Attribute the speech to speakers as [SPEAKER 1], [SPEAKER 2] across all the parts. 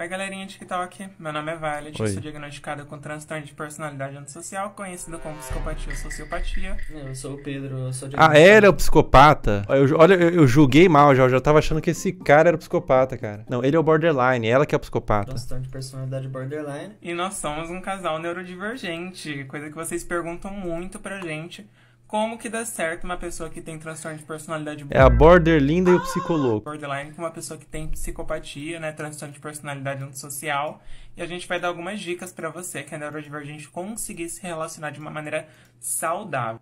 [SPEAKER 1] Oi, galerinha de TikTok. Meu nome é Violet,
[SPEAKER 2] Oi.
[SPEAKER 1] sou diagnosticada com transtorno de personalidade antissocial, conhecido como psicopatia ou sociopatia.
[SPEAKER 3] Eu sou o Pedro, eu sou
[SPEAKER 2] Ah, ele é o psicopata? Olha, eu julguei mal já, eu já tava achando que esse cara era o psicopata, cara. Não, ele é o borderline, ela que é o psicopata.
[SPEAKER 3] transtorno de personalidade borderline.
[SPEAKER 1] E nós somos um casal neurodivergente, coisa que vocês perguntam muito pra gente. Como que dá certo uma pessoa que tem transtorno de personalidade
[SPEAKER 2] É a borderlinda e o psicologo.
[SPEAKER 1] borderline com uma pessoa que tem psicopatia, né, transtorno de personalidade antissocial. E a gente vai dar algumas dicas pra você que é neurodivergente conseguir se relacionar de uma maneira saudável.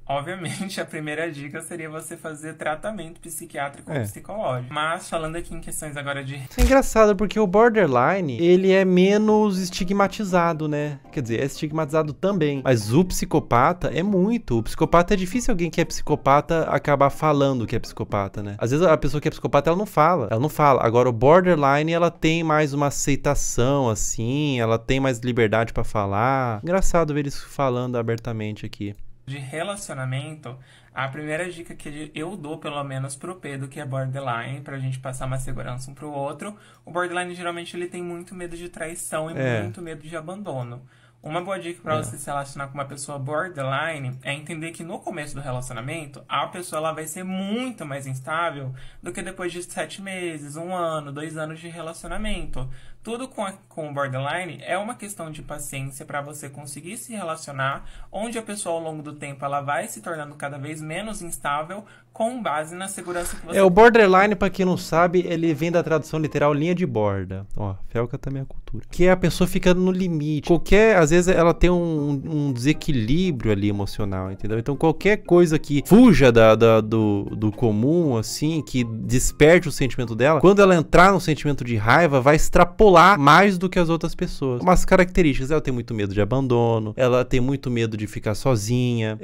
[SPEAKER 1] Obviamente, a primeira dica seria você fazer tratamento psiquiátrico ou psicológico. Mas, falando aqui em questões agora de...
[SPEAKER 2] Isso é engraçado, porque o borderline, ele é menos estigmatizado, né? Quer dizer, é estigmatizado também. Mas o psicopata é muito. O psicopata é difícil alguém que é psicopata acabar falando que é psicopata, né? Às vezes a pessoa que é psicopata, ela não fala. Ela não fala. Agora, o borderline, ela tem mais uma aceitação, assim. Ela tem mais liberdade pra falar. Engraçado ver eles falando abertamente aqui.
[SPEAKER 1] De relacionamento, a primeira dica que eu dou, pelo menos pro Pedro, que é borderline, pra gente passar uma segurança um pro outro. O borderline, geralmente, ele tem muito medo de traição e muito medo de abandono. Uma boa dica pra você se relacionar com uma pessoa borderline é entender que no começo do relacionamento, a pessoa ela vai ser muito mais instável do que depois de 7 meses, 1 ano, 2 anos de relacionamento. Tudo com o borderline é uma questão de paciência para você conseguir se relacionar, onde a pessoa ao longo do tempo ela vai se tornando cada vez menos instável com base na segurança que você...
[SPEAKER 2] O borderline, pra quem não sabe, ele vem da tradução literal linha de borda. Ó, Felca também é cultura. Que a pessoa fica no limite. Às vezes ela tem um desequilíbrio ali emocional, entendeu? Então qualquer coisa que fuja do comum, assim, que desperte o sentimento dela, quando ela entrar no sentimento de raiva, vai extrapolar mais do que as outras pessoas. Umas características, ela tem muito medo de abandono, ela tem muito medo de ficar sozinha.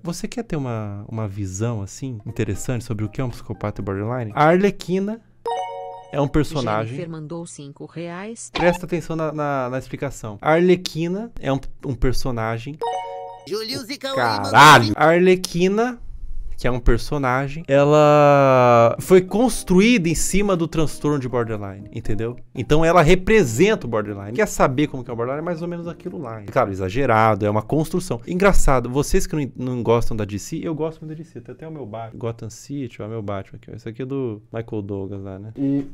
[SPEAKER 2] Você quer ter uma visão, assim, interessante sobre o que é um psicopata e borderline? A Arlequina é um personagem...
[SPEAKER 4] Jennifer mandou R$5.
[SPEAKER 2] Presta atenção na explicação. A Arlequina é um personagem... Caralho! A Arlequina, que é um personagem, ela foi construída em cima do transtorno de borderline, entendeu? Então ela representa o borderline. Quer saber como que é o borderline? É mais ou menos aquilo lá. Claro, exagerado, é uma construção. Engraçado, vocês que não gostam da DC, eu gosto muito da DC. Tem até o meu Batman, Gotham City, ó, meu Batman aqui. Esse aqui é do Michael Douglas lá, né? Ih,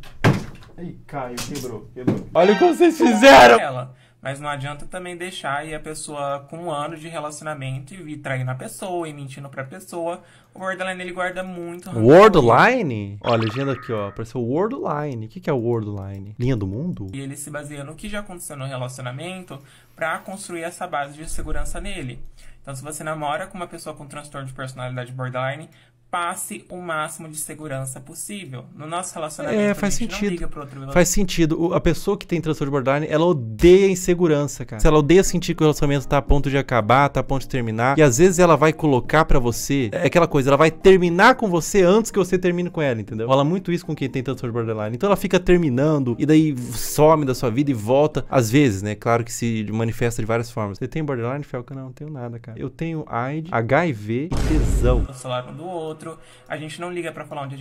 [SPEAKER 2] caiu, quebrou. Olha o que vocês fizeram!
[SPEAKER 1] Mas não adianta também deixar aí a pessoa com 1 ano de relacionamento e vir traindo a pessoa e mentindo pra pessoa. O borderline, ele guarda muito rancor.
[SPEAKER 2] Wordline? Ó, a legenda aqui, ó. Apareceu Wordline. O que é o Wordline? Linha do mundo?
[SPEAKER 1] E ele se baseia no que já aconteceu no relacionamento pra construir essa base de segurança nele. Então, se você namora com uma pessoa com transtorno de personalidade borderline, passe o máximo de segurança possível. No nosso relacionamento,
[SPEAKER 2] faz
[SPEAKER 1] a gente
[SPEAKER 2] sentido.
[SPEAKER 1] não liga pro outro.
[SPEAKER 2] Faz sentido. A pessoa que tem transtorno de borderline, ela odeia insegurança, cara. Se ela odeia sentir que o relacionamento tá a ponto de acabar, tá a ponto de terminar, e às vezes ela vai colocar pra você, é aquela coisa, ela vai terminar com você antes que você termine com ela, entendeu? Fala muito isso com quem tem transtorno de borderline. Então ela fica terminando, e daí some da sua vida e volta. Às vezes, né? Claro que se manifesta de várias formas. Você tem borderline, Felca? Não tenho nada, cara. Eu tenho AIDS, HIV e tesão.
[SPEAKER 1] O celular um do outro. A gente não liga pra falar onde a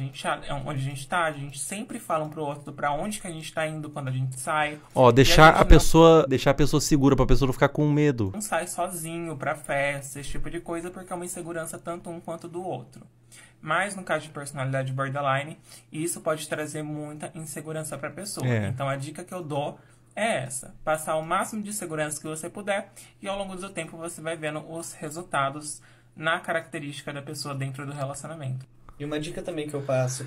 [SPEAKER 1] gente tá. A gente sempre fala um pro outro pra onde que a gente tá indo quando a gente sai.
[SPEAKER 2] Ó, deixar a pessoa segura, pra pessoa não ficar com medo.
[SPEAKER 1] Não sai sozinho pra festa, esse tipo de coisa, porque é uma insegurança tanto um quanto do outro. Mas no caso de personalidade borderline, isso pode trazer muita insegurança pra pessoa. Então a dica que eu dou é essa: passar o máximo de segurança que você puder, e ao longo do tempo você vai vendo os resultados na característica da pessoa dentro do relacionamento.
[SPEAKER 3] E uma dica também que eu passo...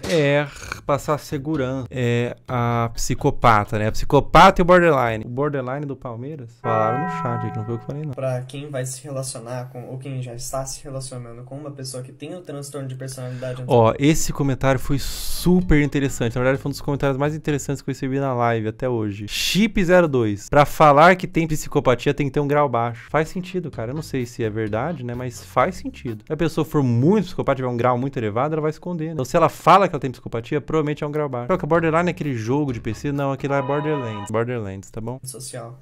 [SPEAKER 2] passar segurança. É a psicopata, né? A psicopata e o borderline. O borderline do Palmeiras? Falaram no chat aqui, não foi eu que falei, não.
[SPEAKER 3] Pra quem vai se relacionar com, ou quem já está se relacionando com uma pessoa que tem o transtorno de personalidade...
[SPEAKER 2] Ó, esse comentário foi super interessante. Na verdade, foi um dos comentários mais interessantes que eu recebi na live até hoje. Chip02. Pra falar que tem psicopatia, tem que ter um grau baixo. Faz sentido, cara. Eu não sei se é verdade, né? Mas faz sentido. Se a pessoa for muito psicopata, tiver um grau muito elevado, ela vai esconder, né? Então, se ela fala que ela tem psicopatia, provavelmente é um grau baixo. Só que a borderline é aquele jogo de PC, não, aquilo lá é Borderlands. Borderlands, tá bom?
[SPEAKER 3] Social.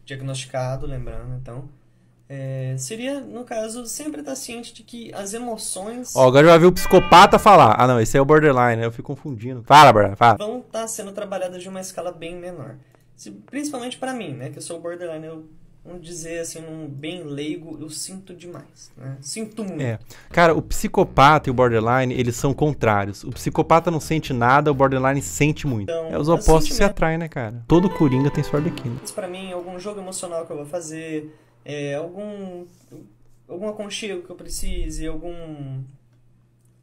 [SPEAKER 3] Diagnosticado, lembrando, então. Seria, no caso, sempre estar ciente de que as emoções
[SPEAKER 2] Ó, agora já vi o psicopata falar. Ah, não, esse é o borderline, eu fico confundindo. Fala, Brian, fala.
[SPEAKER 3] vão estar sendo trabalhadas de uma escala bem menor. Principalmente pra mim, né, que eu sou borderline, vamos dizer assim, num bem leigo, eu sinto demais, né? Sinto muito.
[SPEAKER 2] Cara, o psicopata e o borderline, eles são contrários. O psicopata não sente nada, o borderline sente muito.
[SPEAKER 3] Então,
[SPEAKER 2] Os opostos se atraem, né, cara? Todo Coringa tem sua Arlequina.
[SPEAKER 3] Pra mim, algum jogo emocional que eu vou fazer, algum aconchego que eu precise, algum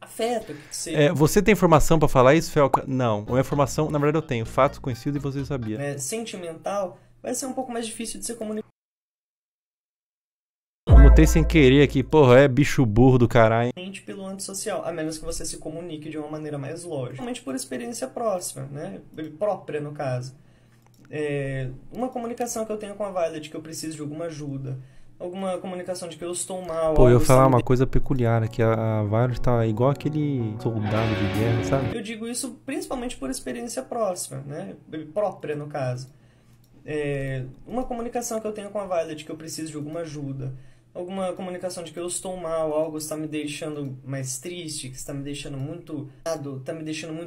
[SPEAKER 3] afeto que seja.
[SPEAKER 2] Você tem informação pra falar isso, Felca? Não. Uma informação, na verdade eu tenho. Fatos conhecidos e você sabia.
[SPEAKER 3] Sentimental, vai ser um pouco mais difícil de ser comunicado.
[SPEAKER 2] Eu botei sem querer aqui, porra, é bicho burro do caralho.
[SPEAKER 3] Pelo antissocial, a menos que você se comunique de uma maneira mais lógica. Realmente por experiência próxima, né? Própria, no caso. Uma comunicação que eu tenho com a Violet, que eu preciso de alguma ajuda. Alguma comunicação de que eu estou mal.
[SPEAKER 2] Pô, eu ia falar uma coisa peculiar aqui. A Violet tá igual aquele soldado de guerra, sabe?
[SPEAKER 3] Eu digo isso principalmente por experiência próxima, né? Própria, no caso. Uma comunicação que eu tenho com a Violet, que eu preciso de alguma ajuda. Alguma comunicação de que eu estou mal, algo está me deixando mais triste, que está me deixando muito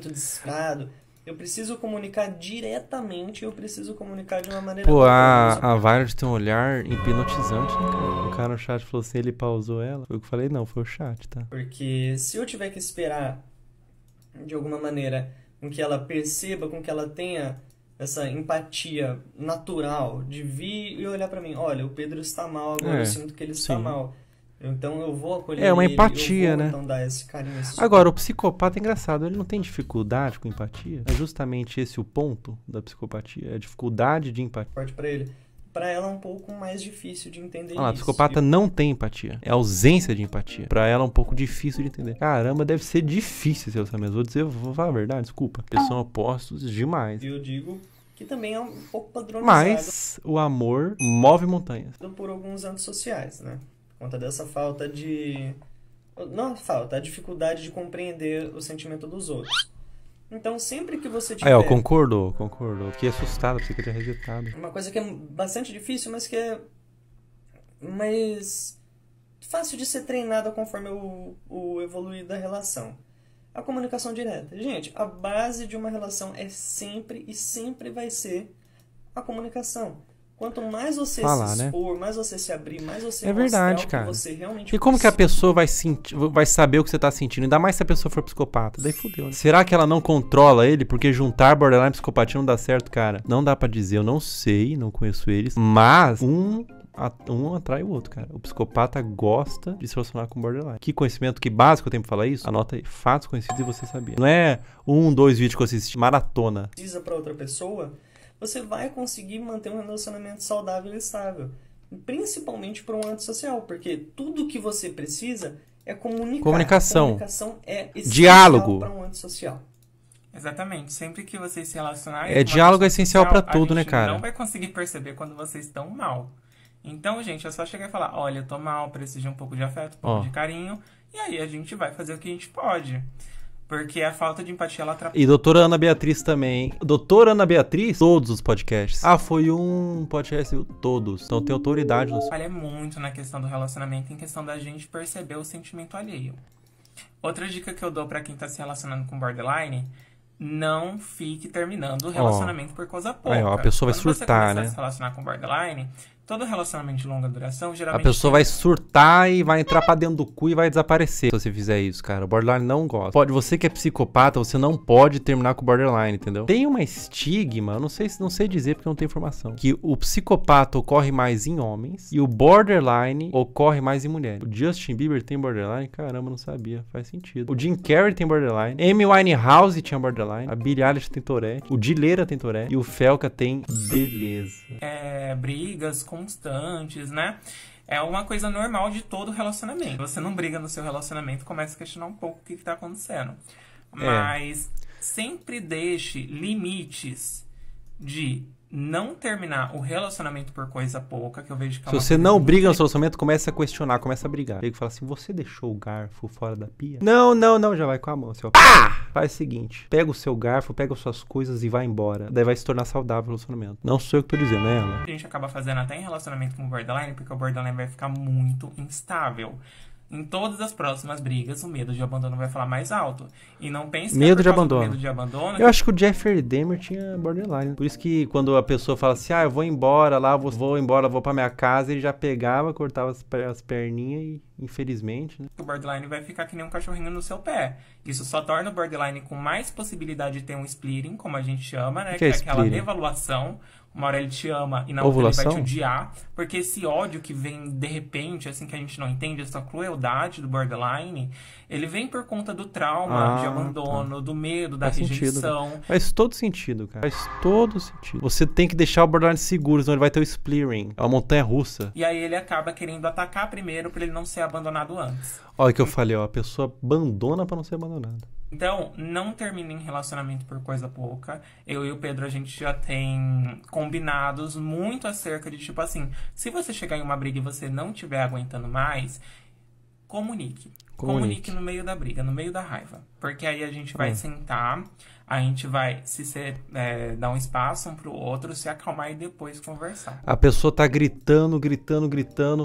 [SPEAKER 3] desesperado. Eu preciso comunicar diretamente, eu preciso comunicar de uma maneira...
[SPEAKER 2] Pô, a Violet tem um olhar hipnotizante, né, cara? O cara no chat falou assim, ele pausou ela. Foi o que eu falei? Não, foi o chat, tá?
[SPEAKER 3] Porque se eu tiver que esperar, de alguma maneira, com que ela perceba, com que ela tenha essa empatia natural de vir e olhar pra mim, olha, o Pedro está mal agora, eu sinto que ele está mal. Então eu vou acolher
[SPEAKER 2] uma
[SPEAKER 3] ele,
[SPEAKER 2] empatia,
[SPEAKER 3] eu vou,
[SPEAKER 2] né?
[SPEAKER 3] então, dar esse carinho, esse
[SPEAKER 2] Agora, o psicopata é engraçado, ele não tem dificuldade com empatia? É justamente esse o ponto da psicopatia, é a dificuldade de empatia.
[SPEAKER 3] suporte pra ele. Pra ela é um pouco mais difícil de entender isso.
[SPEAKER 2] A psicopata não tem empatia, é ausência de empatia. Pra ela é um pouco difícil de entender. Caramba, deve ser difícil esse relacionamento. Vou falar a verdade, desculpa. Eles são opostos demais.
[SPEAKER 3] E eu digo que também é um pouco padronizado.
[SPEAKER 2] Mas o amor move montanhas.
[SPEAKER 3] Por alguns antissociais, né? Por conta dessa falta de... Não a falta, a dificuldade de compreender o sentimento dos outros. Então, sempre que você tiver...
[SPEAKER 2] Aí, ó, concordou. Fiquei assustado, pensei que eu tinha rejeitado.
[SPEAKER 3] Uma coisa que é bastante difícil, mas que é mais fácil de ser treinada conforme o evoluir da relação. A comunicação direta. Gente, a base de uma relação é sempre e sempre vai ser a comunicação. Quanto mais você se expor, mais você se abrir, mais você mostrar o que você realmente...
[SPEAKER 2] E como que a pessoa vai saber o que você tá sentindo? Ainda mais se a pessoa for psicopata. Daí fudeu, né? Será que ela não controla ele? Porque juntar borderline e psicopatia não dá certo, cara. Não dá pra dizer, eu não sei, não conheço eles. Mas um atrai o outro, cara. O psicopata gosta de se relacionar com borderline. Que conhecimento, que básico eu tenho pra falar isso? Anota aí. Fatos conhecidos e você sabia. Não é 2 vídeos que eu assisti. Maratona.
[SPEAKER 3] Precisa pra outra pessoa... você vai conseguir manter um relacionamento saudável e estável. Principalmente para um antissocial, porque tudo que você precisa é comunicar.
[SPEAKER 2] Comunicação.
[SPEAKER 3] Comunicação é essencial
[SPEAKER 2] diálogo
[SPEAKER 3] para um antissocial.
[SPEAKER 1] Exatamente. Sempre que vocês se relacionarem...
[SPEAKER 2] diálogo é essencial para tudo, né, cara?
[SPEAKER 1] Não vai conseguir perceber quando vocês estão mal. Então, gente, é só chegar e falar, olha, eu tô mal, preciso de um pouco de afeto, um pouco de carinho. E aí a gente vai fazer o que a gente pode. Porque a falta de empatia, ela atrapalha.
[SPEAKER 2] E doutora Ana Beatriz também. Doutora Ana Beatriz, todos os podcasts. Foi um podcast, todos. Então tem autoridade.
[SPEAKER 1] Falha muito na questão do relacionamento, em questão da gente perceber o sentimento alheio. Outra dica que eu dou pra quem tá se relacionando com borderline, não fique terminando o relacionamento por coisa pouca.
[SPEAKER 2] A pessoa vai
[SPEAKER 1] Quando
[SPEAKER 2] surtar,
[SPEAKER 1] você começar
[SPEAKER 2] né?
[SPEAKER 1] a se relacionar com borderline, todo relacionamento de longa duração, geralmente...
[SPEAKER 2] A pessoa vai surtar e vai entrar pra dentro do cu e vai desaparecer se você fizer isso, cara. O borderline não gosta. Você que é psicopata, você não pode terminar com o borderline, entendeu? Tem uma estigma, eu não sei dizer porque eu não tenho informação, que o psicopata ocorre mais em homens e o borderline ocorre mais em mulheres. O Justin Bieber tem borderline? Caramba, não sabia. Faz sentido. O Jim Carrey tem borderline. Amy Winehouse tinha borderline. A Billie Eilish tem Tourette. O Dileira tem Tourette. E o Felca tem beleza.
[SPEAKER 1] Brigas constantes, né? É uma coisa normal de todo relacionamento. Você não briga no seu relacionamento, começa a questionar um pouco o que tá acontecendo. Mas sempre deixe limites de não terminar o relacionamento por coisa pouca, que eu vejo que é
[SPEAKER 2] Se
[SPEAKER 1] uma
[SPEAKER 2] você
[SPEAKER 1] coisa
[SPEAKER 2] não
[SPEAKER 1] muito
[SPEAKER 2] briga no seu relacionamento, começa a questionar, começa a brigar. Ele fala assim, você deixou o garfo fora da pia? Não, já vai com a mão. Assim, ó. Faz o seguinte, pega o seu garfo, pega as suas coisas e vai embora. Daí vai se tornar saudável o relacionamento. Não sou eu que tô dizendo, é ela.
[SPEAKER 1] A gente acaba fazendo até em relacionamento com o borderline, porque o borderline vai ficar muito instável. Em todas as próximas brigas, o medo de abandono vai falar mais alto. E não pense que
[SPEAKER 2] Medo
[SPEAKER 1] é
[SPEAKER 2] de
[SPEAKER 1] por causa do
[SPEAKER 2] abandono.
[SPEAKER 1] medo de abandono.
[SPEAKER 2] Eu acho que o Jeffrey Dahmer tinha borderline. Por isso que quando a pessoa fala assim, eu vou embora lá, vou embora, vou pra minha casa, ele já pegava, cortava as perninhas e, infelizmente, né?
[SPEAKER 1] O borderline vai ficar que nem um cachorrinho no seu pé. Isso só torna o borderline com mais possibilidade de ter um splitting, como a gente chama, né?
[SPEAKER 2] O que é
[SPEAKER 1] aquela
[SPEAKER 2] splitting?
[SPEAKER 1] devaluação. Uma hora ele te ama e na outra ele vai
[SPEAKER 2] Ovulação?
[SPEAKER 1] te odiar. Porque esse ódio que vem de repente, assim, que a gente não entende, essa crueldade do borderline, ele vem por conta do trauma de abandono, do medo, da
[SPEAKER 2] Faz sentido,
[SPEAKER 1] rejeição.
[SPEAKER 2] né? Faz todo sentido, cara. Faz todo sentido. Você tem que deixar o borderline seguro, senão ele vai ter o splitting. É uma montanha russa.
[SPEAKER 1] E aí ele acaba querendo atacar primeiro pra ele não ser abandonado antes.
[SPEAKER 2] Olha o que eu falei, ó. A pessoa abandona pra não ser abandonada.
[SPEAKER 1] Então, não termine em relacionamento por coisa pouca. Eu e o Pedro, a gente já tem combinados muito acerca de, tipo assim, se você chegar em uma briga e você não estiver aguentando mais, comunique. Comunique no meio da briga, no meio da raiva. Porque aí a gente vai sentar, a gente vai dar um espaço um pro outro, se acalmar e depois conversar.
[SPEAKER 2] A pessoa tá gritando.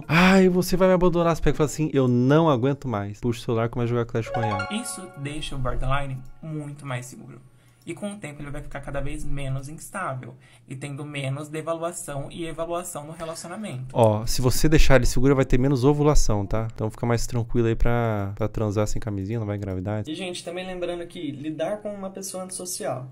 [SPEAKER 2] Ai, você vai me abandonar. Você pega e fala assim, eu não aguento mais. Puxa o celular e começa a jogar Clash Royale.
[SPEAKER 1] Isso deixa o borderline muito mais seguro. E com o tempo ele vai ficar cada vez menos instável. E tendo menos devaluação e evaluação no relacionamento.
[SPEAKER 2] Ó, se você deixar ele seguro, vai ter menos ovulação, tá? Então fica mais tranquilo aí pra transar sem camisinha, não vai engravidar.
[SPEAKER 3] E, gente, também lembrando que lidar com uma pessoa antissocial.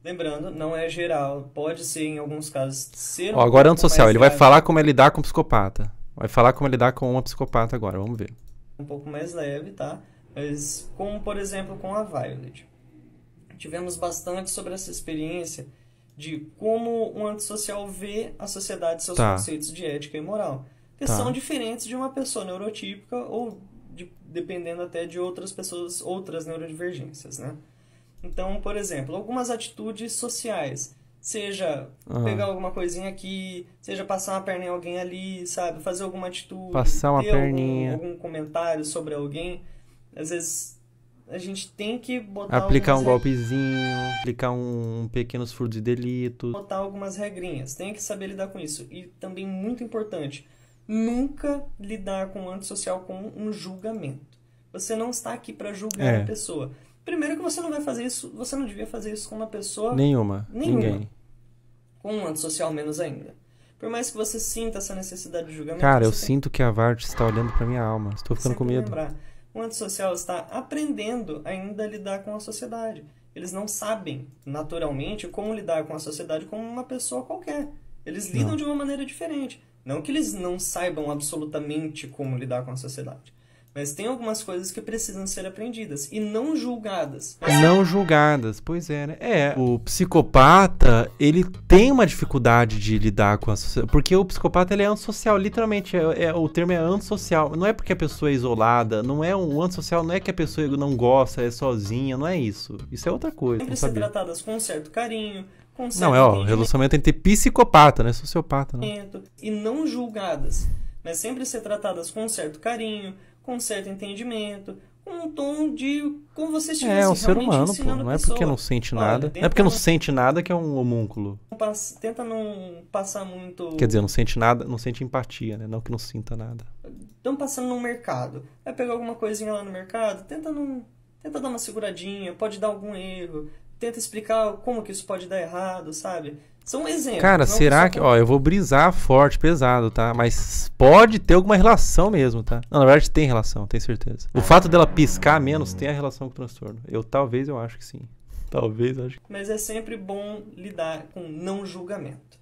[SPEAKER 3] Lembrando, não é geral. Pode ser, em alguns casos, ser
[SPEAKER 2] Ó, agora antissocial. Ele vai
[SPEAKER 3] leve,
[SPEAKER 2] falar como é lidar com um psicopata. Vai falar como é lidar com uma psicopata agora, vamos ver.
[SPEAKER 3] um pouco mais leve, tá? Mas, como, por exemplo, com a Violet. Tivemos bastante sobre essa experiência de como um antissocial vê a sociedade e seus conceitos de ética e moral. Que são diferentes de uma pessoa neurotípica ou, dependendo até de outras pessoas, outras neurodivergências, né? Então, por exemplo, algumas atitudes sociais. Seja pegar alguma coisinha aqui, seja passar uma perna em alguém ali, sabe? Fazer alguma atitude,
[SPEAKER 2] passar uma
[SPEAKER 3] ter
[SPEAKER 2] perninha.
[SPEAKER 3] algum comentário sobre alguém. Às vezes a gente tem que botar
[SPEAKER 2] Aplicar um
[SPEAKER 3] algumas
[SPEAKER 2] golpezinho, aplicar um pequenos furtos de delito.
[SPEAKER 3] botar algumas regrinhas. Tem que saber lidar com isso. E também, muito importante, nunca lidar com o antissocial com um julgamento. Você não está aqui para julgar a pessoa. Primeiro que você não vai fazer isso, você não devia fazer isso com uma pessoa...
[SPEAKER 2] Nenhuma. Ninguém.
[SPEAKER 3] Com um antissocial menos ainda. Por mais que você sinta essa necessidade de julgamento...
[SPEAKER 2] Cara, eu sinto que a Vart está olhando pra minha alma. Estou ficando com medo.
[SPEAKER 3] Lembrar. O antissocial está aprendendo ainda a lidar com a sociedade. Eles não sabem, naturalmente, como lidar com a sociedade como uma pessoa qualquer. Eles lidam de uma maneira diferente. Não que eles não saibam absolutamente como lidar com a sociedade. Mas tem algumas coisas que precisam ser aprendidas e não julgadas.
[SPEAKER 2] Não julgadas, pois é, né? O psicopata, ele tem uma dificuldade de lidar com a sociedade, porque o psicopata, ele é antissocial, literalmente, o termo é antissocial. Não é porque a pessoa é isolada, não é um antissocial, não é que a pessoa não gosta, é sozinha, não é isso. Isso é outra coisa,
[SPEAKER 3] Sempre
[SPEAKER 2] não
[SPEAKER 3] ser
[SPEAKER 2] sabia.
[SPEAKER 3] tratadas com um certo carinho, com um certo
[SPEAKER 2] Não, relacionamento entre psicopata, não é sociopata, não.
[SPEAKER 3] e não julgadas, mas sempre ser tratadas com um certo carinho, com um certo entendimento, com um tom de como você estivesse
[SPEAKER 2] É um ser
[SPEAKER 3] realmente
[SPEAKER 2] humano, pô.
[SPEAKER 3] ensinando
[SPEAKER 2] Não
[SPEAKER 3] a
[SPEAKER 2] é
[SPEAKER 3] pessoa.
[SPEAKER 2] porque não sente
[SPEAKER 3] Olha,
[SPEAKER 2] nada. Não é porque não sente nada que é um homúnculo.
[SPEAKER 3] Tenta não passar muito...
[SPEAKER 2] Quer dizer, não sente nada, não sente empatia, né? Não que não sinta nada.
[SPEAKER 3] Estão passando no mercado. Vai pegar alguma coisinha lá no mercado, tenta dar uma seguradinha, pode dar algum erro. Tenta explicar como que isso pode dar errado, sabe? São exemplos.
[SPEAKER 2] Cara, será que... Ó, eu vou brisar forte, pesado, tá? Mas pode ter alguma relação mesmo, tá? Não, na verdade tem relação, tenho certeza. O fato dela piscar menos tem a relação com o transtorno. Talvez eu acho que sim. Talvez eu acho que...
[SPEAKER 3] Mas é sempre bom lidar com não julgamento.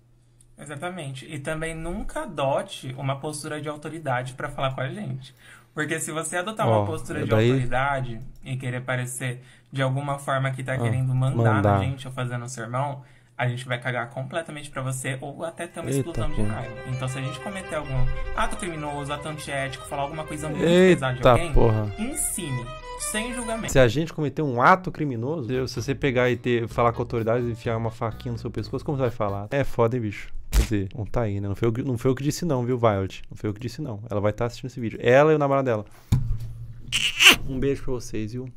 [SPEAKER 1] Exatamente. E também nunca adote uma postura de autoridade pra falar com a gente. Porque se você adotar uma postura de autoridade e querer parecer de alguma forma que tá querendo mandar na gente ou fazendo um sermão, a gente vai cagar completamente pra você ou até ter uma explosão de raiva. Então, se a gente cometer algum ato criminoso, ato antiético, falar alguma coisa muito pesada de alguém, ensine. sem julgamento.
[SPEAKER 2] Se a gente cometer um ato criminoso, se você pegar e falar com a autoridade e enfiar uma faquinha no seu pescoço, como você vai falar? É foda, hein, bicho? Quer dizer, não tá aí, né? Não foi eu que disse não, viu, Violet? Não foi eu que disse não. Ela vai estar assistindo esse vídeo. Ela e o namorado dela. Um beijo pra vocês, viu?